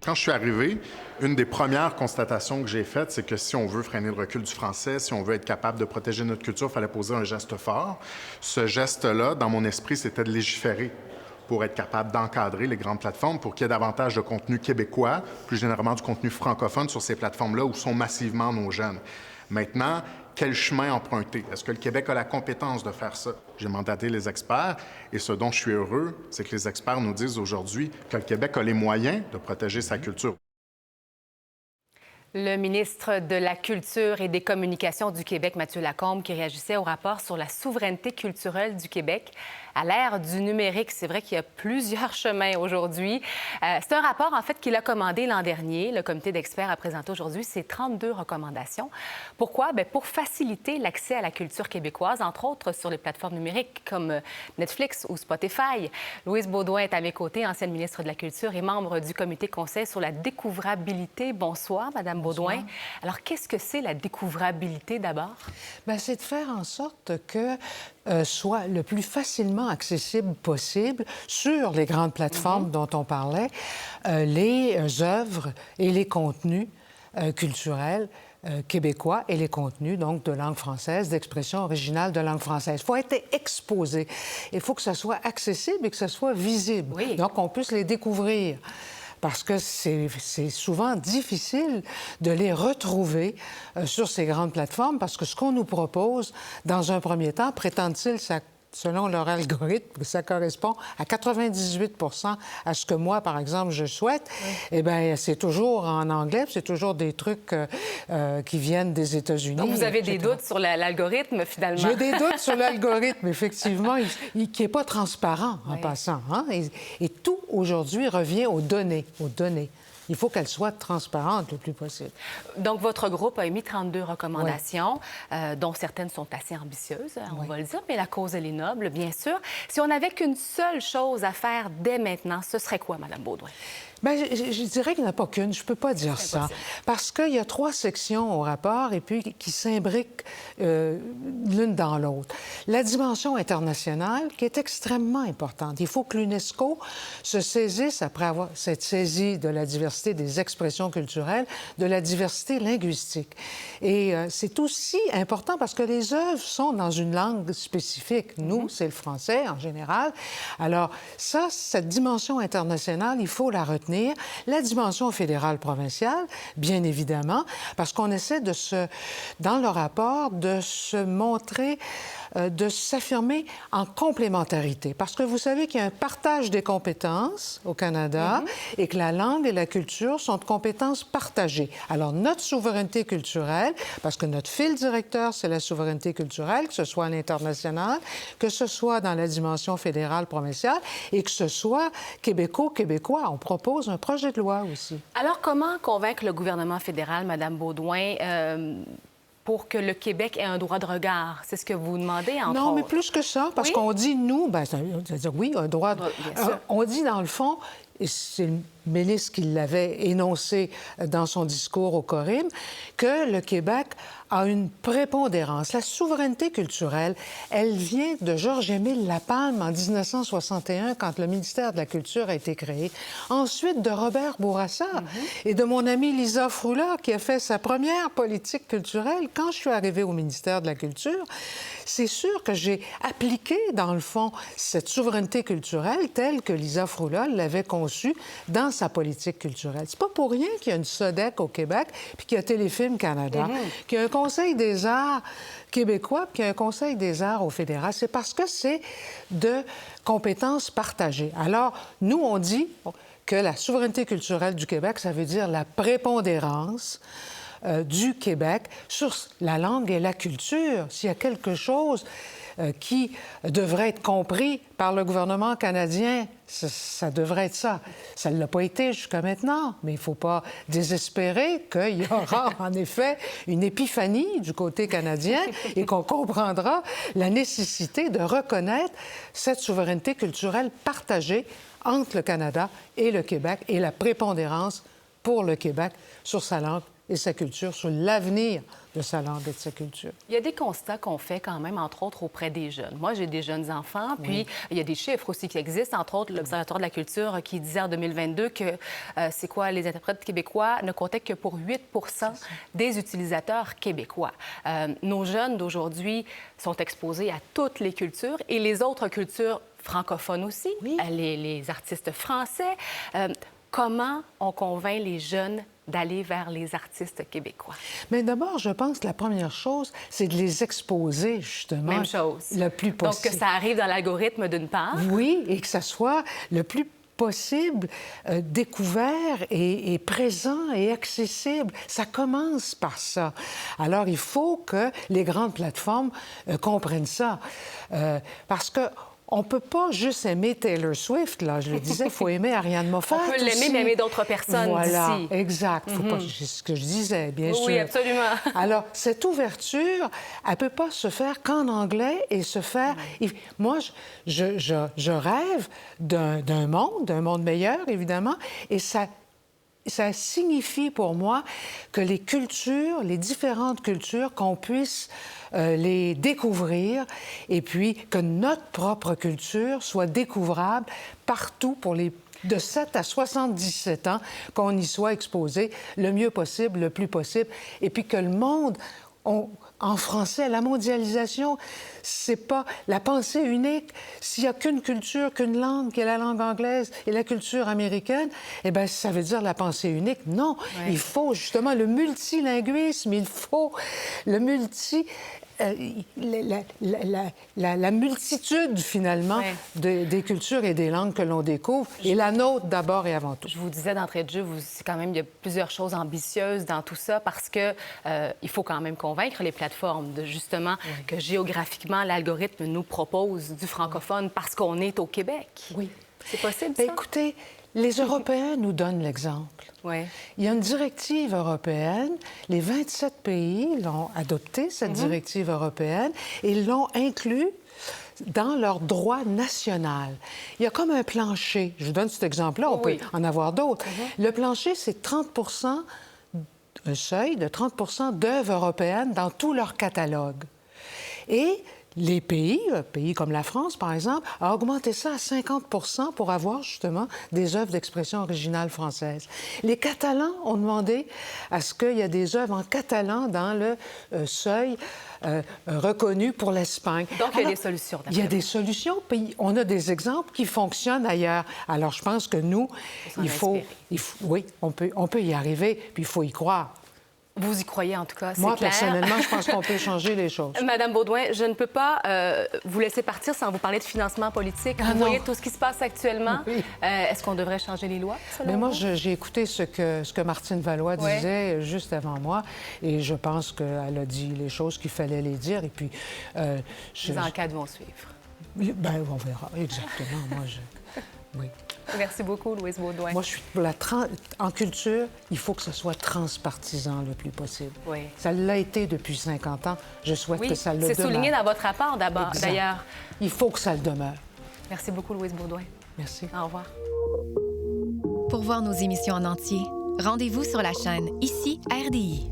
Quand je suis arrivé, une des premières constatations que j'ai faites, c'est que si on veut freiner le recul du français, si on veut être capable de protéger notre culture, il fallait poser un geste fort. Ce geste-là, dans mon esprit, c'était de légiférer pour être capable d'encadrer les grandes plateformes, pour qu'il y ait davantage de contenu québécois, plus généralement du contenu francophone sur ces plateformes-là où sont massivement nos jeunes. Maintenant, quel chemin emprunter? Est-ce que le Québec a la compétence de faire ça? J'ai mandaté les experts et ce dont je suis heureux, c'est que les experts nous disent aujourd'hui que le Québec a les moyens de protéger sa culture. Le ministre de la Culture et des Communications du Québec, Mathieu Lacombe, qui réagissait au rapport sur la souveraineté culturelle du Québec à l'ère du numérique. C'est vrai qu'il y a plusieurs chemins aujourd'hui. C'est un rapport, en fait, qu'il a commandé l'an dernier. Le comité d'experts a présenté aujourd'hui ses 32 recommandations. Pourquoi? Bien, pour faciliter l'accès à la culture québécoise, entre autres sur les plateformes numériques comme Netflix ou Spotify. Louise Beaudoin est à mes côtés, ancienne ministre de la Culture et membre du comité conseil sur la découvrabilité. Bonsoir, Madame Beaudoin. Alors, qu'est-ce que c'est la découvrabilité d'abord? Bien, c'est de faire en sorte que soit le plus facilement accessible possible sur les grandes plateformes dont on parlait, les œuvres et les contenus culturels québécois et les contenus, donc, de langue française, d'expression originale de langue française. Il faut être exposé. Il faut que ça soit accessible et que ça soit visible. Oui. Donc, on puisse les découvrir. Parce que c'est souvent difficile de les retrouver sur ces grandes plateformes, parce que ce qu'on nous propose, dans un premier temps, prétendent-ils, selon leur algorithme, ça correspond à 98 à ce que moi, par exemple, je souhaite, eh bien, c'est toujours en anglais, c'est toujours des trucs qui viennent des États-Unis. Donc, vous avez des doutes sur l'algorithme, finalement? J'ai des doutes sur l'algorithme, effectivement, qui n'est pas transparent, en passant. Hein? Et tout, aujourd'hui, revient aux données. Il faut qu'elles soient transparentes le plus possible. Donc, votre groupe a émis 32 recommandations, dont certaines sont assez ambitieuses, on va le dire, mais la cause, elle est noble, bien sûr. Si on n'avait qu'une seule chose à faire dès maintenant, ce serait quoi, Mme Beaudoin? Bien, je dirais qu'il n'y en a pas qu'une. Je ne peux pas dire ça. Parce qu'il y a 3 sections au rapport et puis qui s'imbriquent l'une dans l'autre. La dimension internationale, qui est extrêmement importante. Il faut que l'UNESCO se saisisse, après avoir cette saisie de la diversité des expressions culturelles, de la diversité linguistique. Et c'est aussi important parce que les œuvres sont dans une langue spécifique. Nous, c'est le français en général. Alors ça, cette dimension internationale, il faut la retenir. La dimension fédérale-provinciale, bien évidemment, parce qu'on essaie dans le rapport, de se montrer, de s'affirmer en complémentarité. Parce que vous savez qu'il y a un partage des compétences au Canada et que la langue et la culture sont de compétences partagées. Alors, notre souveraineté culturelle, parce que notre fil directeur, c'est la souveraineté culturelle, que ce soit à l'international, que ce soit dans la dimension fédérale-provinciale et que ce soit québécois. On propose un projet de loi aussi. Alors, comment convaincre le gouvernement fédéral, Mme Beaudoin, pour que le Québec ait un droit de regard? C'est ce que vous demandez, entre autres. Non, mais plus que ça, parce qu'on dit, nous, bien, c'est-à-dire, oui, un droit de... on dit, dans le fond, et c'est le ministre qui l'avait énoncé dans son discours au Corim, que le Québec a une prépondérance. La souveraineté culturelle, elle vient de Georges-Émile Lapalme en 1961, quand le ministère de la Culture a été créé. Ensuite, de Robert Bourassa et de mon amie Lisa Froula, qui a fait sa première politique culturelle quand je suis arrivée au ministère de la Culture. C'est sûr que j'ai appliqué, dans le fond, cette souveraineté culturelle telle que Lisa Froula l'avait conçue dans sa politique culturelle. C'est pas pour rien qu'il y a une SODEC au Québec, puis qu'il y a Téléfilm Canada, qu'il y a un Conseil des arts québécois, puis qu'il y a un Conseil des arts au fédéral. C'est parce que c'est de compétences partagées. Alors, nous, on dit que la souveraineté culturelle du Québec, ça veut dire la prépondérance du Québec sur la langue et la culture. S'il y a quelque chose qui devrait être compris par le gouvernement canadien, ça devrait être ça. Ça ne l'a pas été jusqu'à maintenant, mais il ne faut pas désespérer qu'il y aura en effet une épiphanie du côté canadien et qu'on comprendra la nécessité de reconnaître cette souveraineté culturelle partagée entre le Canada et le Québec et la prépondérance pour le Québec sur sa langue et sa culture, sur l'avenir de sa langue et de sa culture. Il y a des constats qu'on fait quand même, entre autres, auprès des jeunes. Moi, j'ai des jeunes enfants, puis il y a des chiffres aussi qui existent, entre autres l'Observatoire de la culture qui disait en 2022 que les interprètes québécois ne comptaient que pour 8 des utilisateurs québécois. Nos jeunes d'aujourd'hui sont exposés à toutes les cultures et les autres cultures francophones aussi, les artistes français. Comment on convainc les jeunes d'aller vers les artistes québécois? Mais d'abord, je pense que la première chose, c'est de les exposer, justement. Même chose. Le plus possible. Donc, que ça arrive dans l'algorithme d'une part. Oui, et que ça soit le plus possible découvert et présent et accessible. Ça commence par ça. Alors, il faut que les grandes plateformes comprennent ça. Parce que on ne peut pas juste aimer Taylor Swift, là. Je le disais, il faut aimer Ariane Moffat. On peut l'aimer, mais aimer d'autres personnes voilà, d'ici. Exact. Faut pas... C'est ce que je disais, bien sûr. Oui, absolument. Alors, cette ouverture, elle ne peut pas se faire qu'en anglais et se faire... Moi, je rêve d'un monde meilleur, évidemment, et ça signifie pour moi que les cultures, les différentes cultures, qu'on puisse les découvrir et puis que notre propre culture soit découvrable partout pour les de 7 à 77 ans, qu'on y soit exposé le mieux possible, le plus possible, et puis que le monde... En français, la mondialisation, c'est pas la pensée unique. S'il n'y a qu'une culture, qu'une langue, qui est la langue anglaise et la culture américaine, eh bien, ça veut dire la pensée unique. Non, il faut justement le multilinguisme, il faut le la multitude, finalement, des cultures et des langues que l'on découvre, et la nôtre d'abord et avant tout. Je vous disais d'entrée de jeu, quand même, il y a plusieurs choses ambitieuses dans tout ça parce que il faut quand même convaincre les plateformes de justement que géographiquement, l'algorithme nous propose du francophone parce qu'on est au Québec. Oui. C'est possible, ça? Écoutez, les Européens nous donnent l'exemple. Oui. Il y a une directive européenne. Les 27 pays l'ont adoptée, cette directive européenne, et l'ont inclus dans leur droit national. Il y a comme un plancher. Je vous donne cet exemple-là, on peut en avoir d'autres. Le plancher, c'est 30 un seuil de 30 d'œuvres européennes dans tout leur catalogue. Et les pays comme la France, par exemple, a augmenté ça à 50 pour avoir, justement, des œuvres d'expression originale française. Les Catalans ont demandé à ce qu'il y ait des œuvres en catalan dans le seuil reconnu pour l'Espagne. Donc, il y a des solutions. Il y a des solutions, puis on a des exemples qui fonctionnent ailleurs. Alors, je pense que nous, oui, on peut y arriver, puis il faut y croire. Vous y croyez, en tout cas, c'est clair. Moi, personnellement, je pense qu'on peut changer les choses. Madame Beaudoin, je ne peux pas vous laisser partir sans vous parler de financement politique. Vous voyez tout ce qui se passe actuellement. Oui. Est-ce qu'on devrait changer les lois, selon vous? Moi, j'ai écouté ce que Martine Valois disait juste avant moi, et je pense qu'elle a dit les choses qu'il fallait les dire. Et puis, les enquêtes vont suivre. Bien, on verra, exactement. Oui. Merci beaucoup, Louise Beaudoin. Moi, je suis pour en culture, il faut que ce soit transpartisan le plus possible. Oui. Ça l'a été depuis 50 ans. Je souhaite que ça le demeure. C'est souligné dans votre rapport, d'ailleurs. Il faut que ça le demeure. Merci beaucoup, Louise Beaudoin. Merci. Au revoir. Pour voir nos émissions en entier, rendez-vous sur la chaîne Ici RDI.